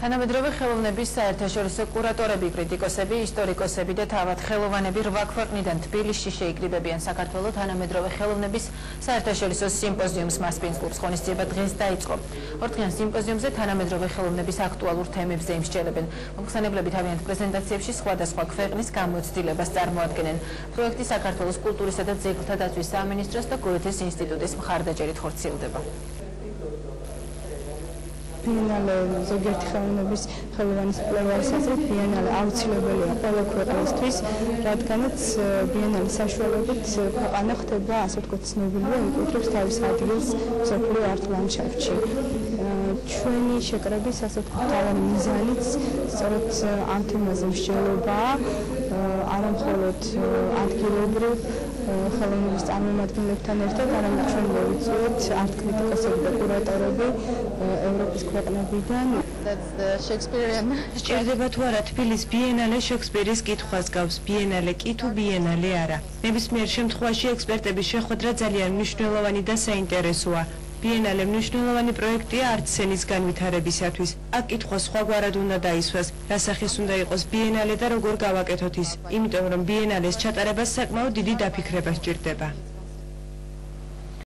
თანამედროვე ხელოვნების საერთაშორისო კურატორები, კრიტიკოსები, ისტორიკოსები და თავად ხელოვანები 8 ქვეყნიდან თბილისში შეიკრიბებიან საქართველოს თანამედროვე ხელოვნების საერთაშორისო სიმპოზიუმს მასპინძლის კლუბს ღონისძიება დღეს დაიწყო. ორდღიან სიმპოზიუმზე თანამედროვე ხელოვნების აქტუალურ თემებზე იმსჯელებენ. მომხსენებლები თავიანთ პრეზენტაციებში სხვადასხვა ქვეყნის გამოცდილებას წარმოადგენენ. პროექტი საქართველოს კულტურისა და ძეგლთა დაცვის სამინისტროს და გოეთეს ინსტიტუტის მხარდაჭერით ხორციელდება. ბიენალე ზოგიერთი ხელოვანის მკვლევარის აზრით ბიენალე აუცილებელია ყველა ქვეყნისთვის, რადგანაც ბიენალის საშუალებით ქვეყანა ხდება, ასე ვთქვათ, ცნობილი და იკუთვნებს თავის ადგილს მსოფლიო არტ-ლანდშაფტში. ჩვენი შეკრების, ასე ვთქვათ, თავი მიზანიც სწორედ ამ თემაზე მსჯელობაა, არა მხოლოდ ადგილობრივ ხელოვნების წარმომადგენლებთან ერთად, არამედ ჩვენ მოვიწვიეთ არტ-კრიტიკოსები და კურატორები ევროპის ქვეყნებიდან. სჭირდება თუ არა თბილის ბიენალე შექსპირის კითხვას გავს, ბიენალე კი თუ ბიენალე არა. ნებისმიერ შემთხვევაში ექსპერტების შეხვედრა ძალიან მნიშვნელოვანი და საინტერესოა. ბიენალე მნიშვნელოვანი პროექტია არტ-სცენის განვითარებისათვის. აქ კითხვა სხვაგვარად უნდა დაისვას, რა სახის უნდა იყოს ბიენალე და როგორ გავაკეთოთ ის, იმიტომ რომ ბიენალეს ჩატარებას საკმაოდ დიდი დაფიქრება სჭირდება.